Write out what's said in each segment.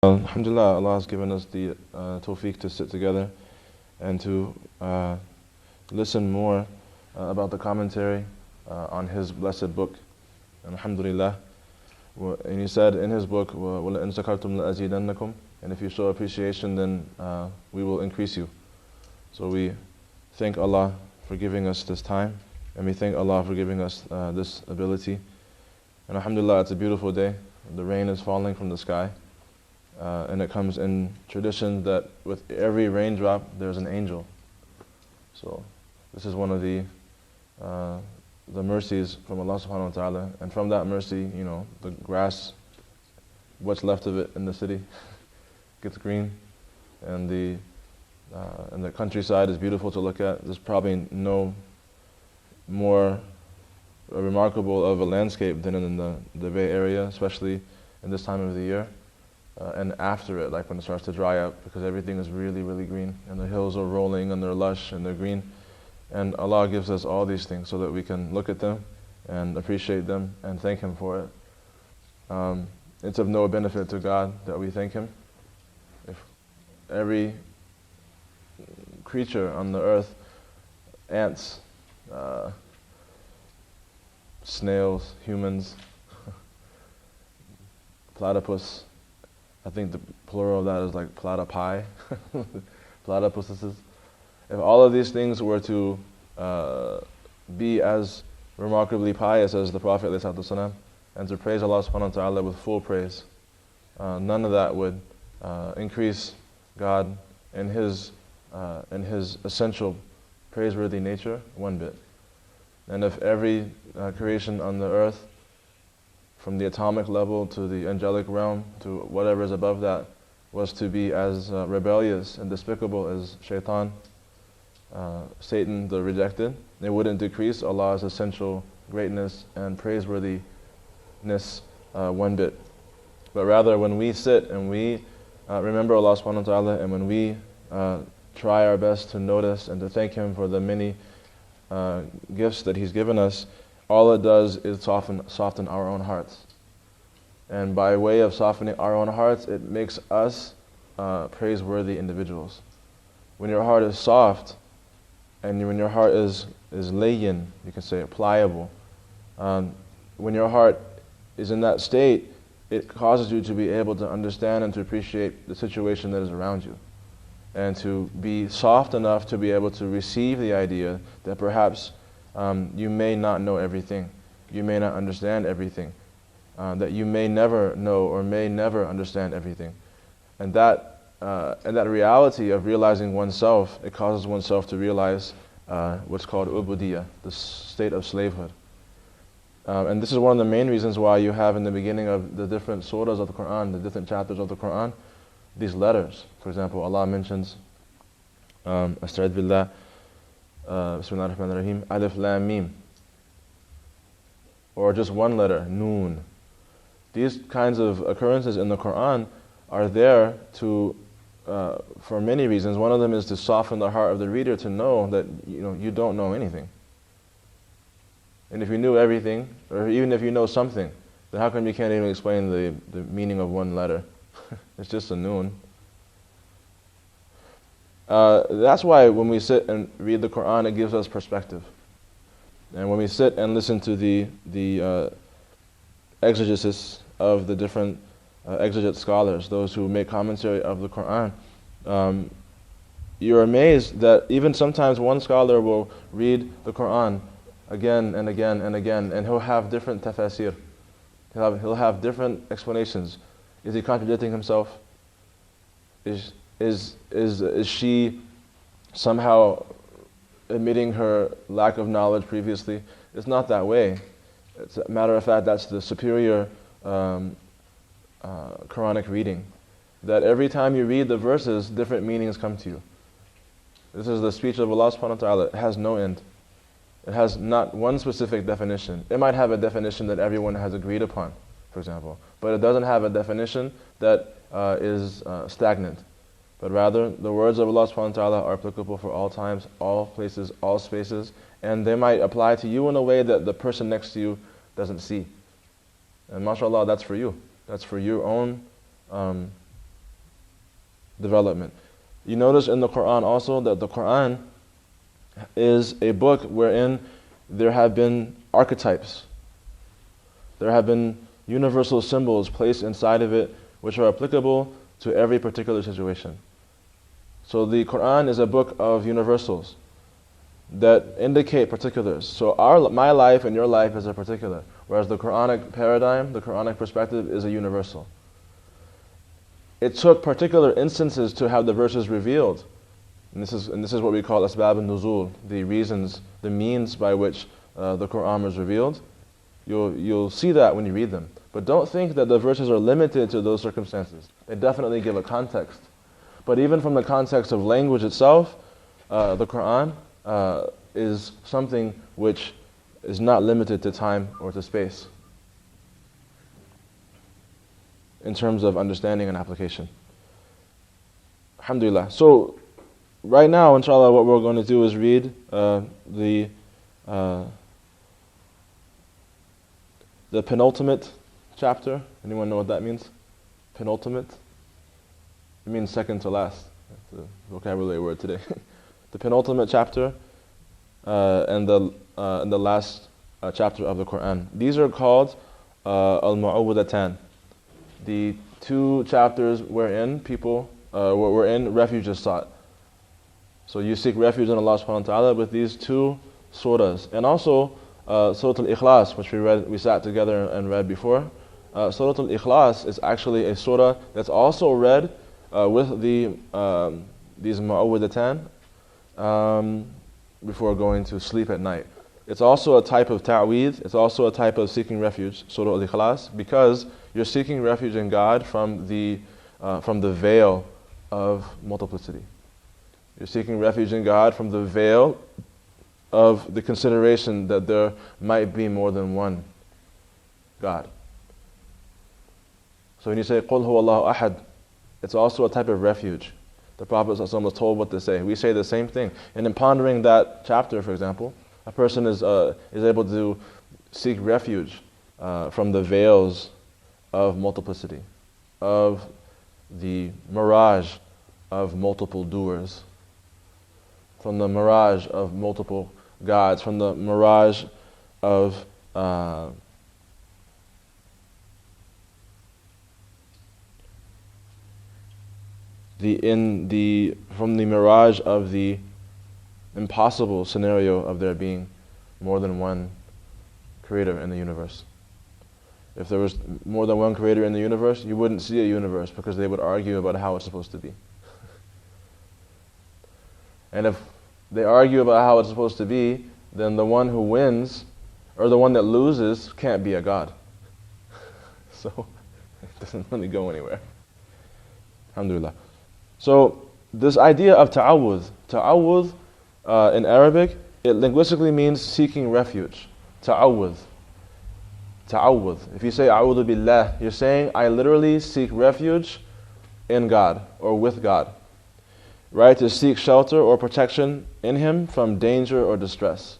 Alhamdulillah, Allah has given us the tawfiq to sit together and to listen more about the commentary on His blessed book. And alhamdulillah, and He said in His book, وَلَئِن شَكَرْتُمْ لَأَزِيدَنَّكُمْ, and if you show appreciation, then we will increase you. So we thank Allah for giving us this time, and we thank Allah for giving us this ability. And alhamdulillah, it's a beautiful day. The rain is falling from the sky. And it comes in tradition that with every raindrop there's an angel. So this is one of the mercies from Allah subhanahu wa ta'ala. And from that mercy, the grass, what's left of it in the city, gets green. And the countryside is beautiful to look at. There's probably no more remarkable of a landscape than in the Bay Area, especially in this time of the year. And after it, like when it starts to dry up, because everything is really, really green, and the hills are rolling and they're lush and they're green. And Allah gives us all these things so that we can look at them and appreciate them and thank Him for it. It's of no benefit to God that we thank Him. If every creature on the earth, ants, snails, humans, platypus, I think the plural of that is like platypi, platypuses. If all of these things were to be as remarkably pious as the Prophet ﷺ, and to praise Allah subhanahu wa ta'ala with full praise, none of that would increase God in His essential praiseworthy nature one bit. And if every creation on the earth, from the atomic level to the angelic realm to whatever is above that, was to be as rebellious and despicable as Shaitan, Satan the rejected, it wouldn't decrease Allah's essential greatness and praiseworthiness one bit. But rather, when we sit and we remember Allah subhanahu wa ta'ala, and when we try our best to notice and to thank Him for the many gifts that He's given us, all it does is soften our own hearts. And by way of softening our own hearts, it makes us praiseworthy individuals. When your heart is soft, and when your heart is layyin, you can say pliable, when your heart is in that state, it causes you to be able to understand and to appreciate the situation that is around you, and to be soft enough to be able to receive the idea that perhaps you may not know everything, you may not understand everything, that you may never know or may never understand everything. And that reality of realizing oneself, it causes oneself to realize what's called ubudiyya, the state of slavehood. And this is one of the main reasons why you have in the beginning of the different surahs of the Quran, the different chapters of the Quran, these letters. For example, Allah mentions Asta'id billah, Bismillah ar-Rahman ar-Rahim, Alif Lam Mim, or just one letter, Noon. These kinds of occurrences in the Quran are there to, for many reasons. One of them is to soften the heart of the reader to know that you don't know anything. And if you knew everything, or even if you know something, then how come you can't even explain the meaning of one letter? It's just a Noon. That's why when we sit and read the Quran, it gives us perspective. And when we sit and listen to the exegesis of the different exegete scholars, those who make commentary of the Quran, you're amazed that even sometimes one scholar will read the Quran again and again and again, and he'll have different tafsir. He'll have different explanations. Is he contradicting himself? Is she somehow admitting her lack of knowledge previously? It's not that way. It's a matter of fact, that's the superior Quranic reading. That every time you read the verses, different meanings come to you. This is the speech of Allah subhanahu wa ta'ala. It has no end. It has not one specific definition. It might have a definition that everyone has agreed upon, for example, but it doesn't have a definition that is stagnant. But rather, the words of Allah subhanahu wa ta'ala are applicable for all times, all places, all spaces, and they might apply to you in a way that the person next to you doesn't see. And mashallah, that's for you. That's for your own development. You notice in the Quran also that the Quran is a book wherein there have been archetypes. There have been universal symbols placed inside of it which are applicable to every particular situation. So the Quran is a book of universals that indicate particulars. So my life and your life is a particular, whereas the Quranic paradigm, the Quranic perspective is a universal. It took particular instances to have the verses revealed. And this is what we call asbab al-nuzul, the reasons, the means by which the Quran was revealed. You'll see that when you read them. But don't think that the verses are limited to those circumstances. They definitely give a context. But even from the context of language itself, the Quran is something which is not limited to time or to space in terms of understanding and application. Alhamdulillah. So right now, inshallah, what we're going to do is read the penultimate chapter. Anyone know what that means? Penultimate? It means second to last. That's a vocabulary word today. The penultimate chapter and the last chapter of the Quran. These are called al-mu'awwidatan, the two chapters wherein refuge is sought. So you seek refuge in Allah subhanahu wa ta'ala with these two surahs. And also Surah al-Ikhlas, which we sat together and read before. Surah al-Ikhlas is actually a surah that's also read with these mu'awwidatan before going to sleep at night. It's also a type of ta'weed, it's also a type of seeking refuge, Surah al-Ikhlas, because you're seeking refuge in God from the veil of multiplicity. You're seeking refuge in God from the veil of the consideration that there might be more than one God. So when you say, قُلْ هُوَ اللَّهُ أَحَدٌ, it's also a type of refuge. The Prophet ﷺ was told what to say. We say the same thing. And in pondering that chapter, for example, a person is able to seek refuge from the veils of multiplicity, of the mirage of multiple doers, from the mirage of multiple gods, from the mirage of from the mirage of the impossible scenario of there being more than one creator in the universe. If there was more than one creator in the universe, you wouldn't see a universe because they would argue about how it's supposed to be. And if they argue about how it's supposed to be, then the one who wins or the one that loses can't be a god. So it doesn't really go anywhere. Alhamdulillah. So this idea of ta'awudh in Arabic, it linguistically means seeking refuge. Ta'awudh. If you say a'udhu billah, you're saying I literally seek refuge in God or with God. Right? To seek shelter or protection in Him from danger or distress.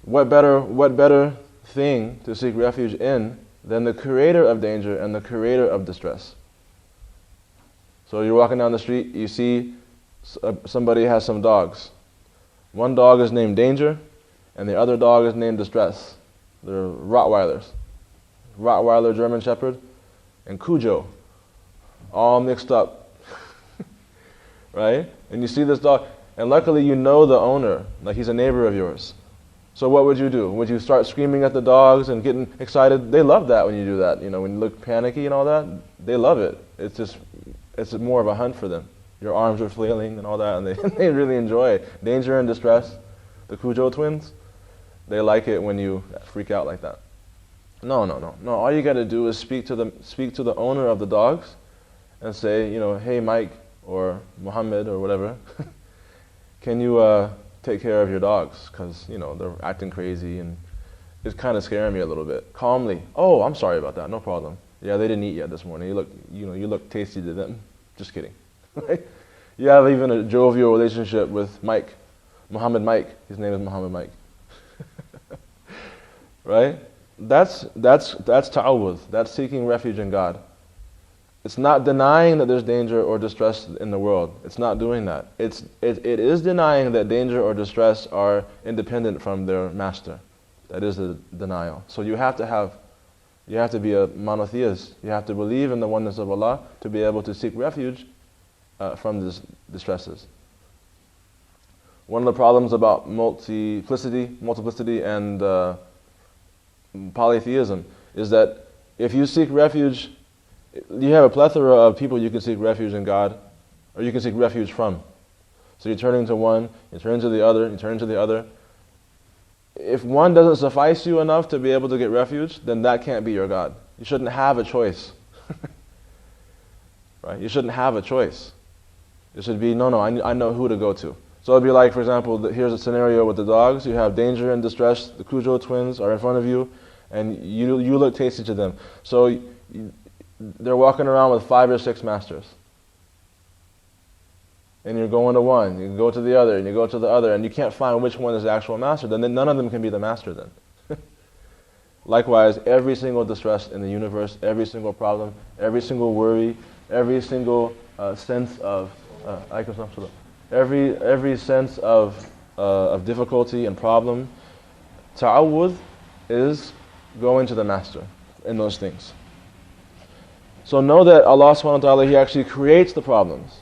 What better thing to seek refuge in than the creator of danger and the creator of distress? So you're walking down the street, you see somebody has some dogs. One dog is named Danger, and the other dog is named Distress. They're Rottweilers. Rottweiler, German Shepherd, and Cujo. All mixed up. Right? And you see this dog, and luckily you know the owner, like he's a neighbor of yours. So what would you do? Would you start screaming at the dogs and getting excited? They love that when you do that. You know, when you look panicky and all that, they love it. It's more of a hunt for them. Your arms are flailing and all that, and they really enjoy it. Danger and Distress, the Cujo twins, they like it when you freak out like that. No. All you got to do is speak to the owner of the dogs, and say, hey Mike or Muhammad or whatever, can you take care of your dogs? Because they're acting crazy and it's kind of scaring me a little bit. Calmly. Oh, I'm sorry about that. No problem. Yeah, they didn't eat yet this morning. You look tasty to them. Just kidding. Right? You have even a jovial relationship with Mike, Muhammad Mike. His name is Muhammad Mike. Right? That's ta'awudh. That's seeking refuge in God. It's not denying that there's danger or distress in the world. It's not doing that. It is denying that danger or distress are independent from their master. That is the denial. So you have to be a monotheist. You have to believe in the oneness of Allah to be able to seek refuge from these distresses. One of the problems about multiplicity and polytheism is that if you seek refuge, you have a plethora of people you can seek refuge in God, or you can seek refuge from. So you're turning to one, you turn to the other, you turn to the other. If one doesn't suffice you enough to be able to get refuge, then that can't be your God. You shouldn't have a choice. Right? You shouldn't have a choice. It should be, no, I know who to go to. So it'd be like, for example, here's a scenario with the dogs. You have danger and distress. The Cujo twins are in front of you, and you look tasty to them. So they're walking around with 5 or 6 masters. And you're going to one, you go to the other, and you go to the other, and you can't find which one is the actual master. Then none of them can be the master then. Likewise, every single distress in the universe, every single problem, every single worry, every single sense of every sense of difficulty and problem, ta'awudh is going to the master in those things. So know that Allah subhanahu wa ta'ala, He actually creates the problems.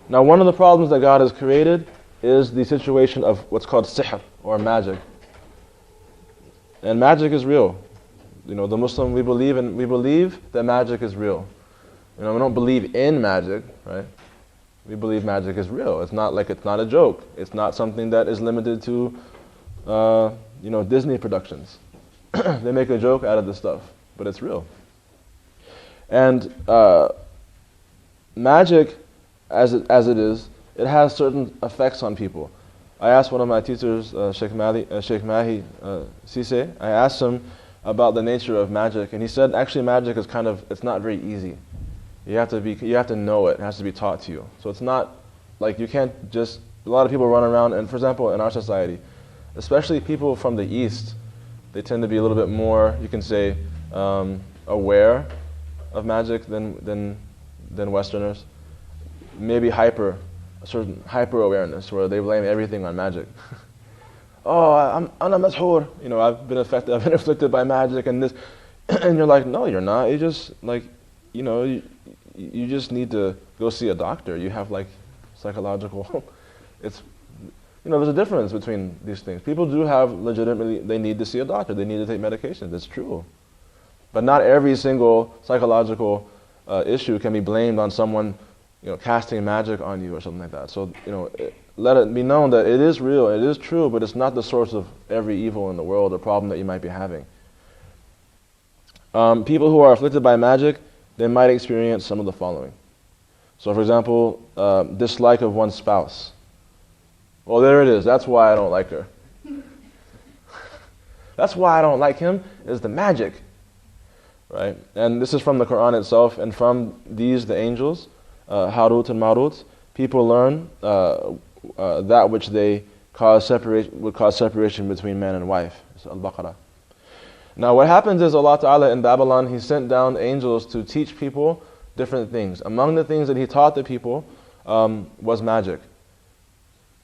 Now one of the problems that God has created is the situation of what's called sihr, or magic. And magic is real. The Muslim, we believe that magic is real. We don't believe in magic, right? We believe magic is real. It's not a joke. It's not something that is limited to Disney productions. They make a joke out of this stuff, but it's real. And magic, as it is, it has certain effects on people. I asked one of my teachers, Shaykh Mahi Sise, I asked him about the nature of magic, and he said actually magic is it's not very easy. You have to know it. It has to be taught to you. So it's not like you can't just. A lot of people run around, and for example, in our society, especially people from the East, they tend to be a little bit more, you can say, aware of magic than Westerners. Maybe a certain hyper awareness where they blame everything on magic. Oh, I'm mashur. I've been afflicted by magic and this, and you're like, no, you're not. You just you just need to go see a doctor. You have psychological. There's a difference between these things. People do have legitimately. They need to see a doctor. They need to take medication. That's true. But not every single psychological issue can be blamed on someone, casting magic on you or something like that. So, let it be known that it is real, it is true, but it's not the source of every evil in the world or problem that you might be having. People who are afflicted by magic, they might experience some of the following. So, for example, dislike of one's spouse. Well, there it is. That's why I don't like her. That's why I don't like him, is the magic. Right? And this is from the Quran itself, and from the angels, Harut and Marut, people learn that which they would cause separation between man and wife. It's Al-Baqarah. Now what happens is Allah Ta'ala in Babylon, He sent down angels to teach people different things. Among the things that He taught the people was magic.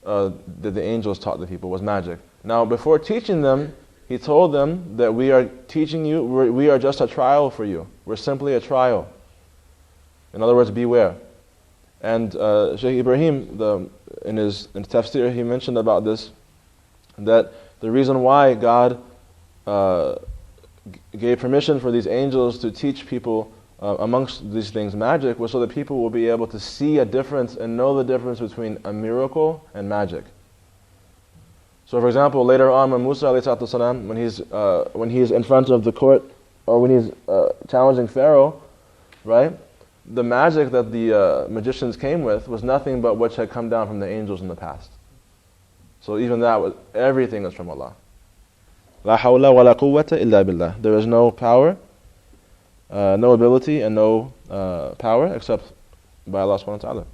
That the angels taught the people was magic. Now before teaching them, He told them that we are teaching you, we are just a trial for you. We're simply a trial. In other words, beware. And Shaykh Ibrahim, in Tafsir, he mentioned about this, that the reason why God gave permission for these angels to teach people amongst these things magic was so that people will be able to see a difference and know the difference between a miracle and magic. So for example, later on when Musa ﷺ, when he's in front of the court, or when he's challenging Pharaoh, right? The magic that the magicians came with was nothing but what had come down from the angels in the past. So even everything is from Allah. La hawla wa la quwwata illa billah. There is no power, no ability, and no power except by Allah subhanahu wa ta'ala.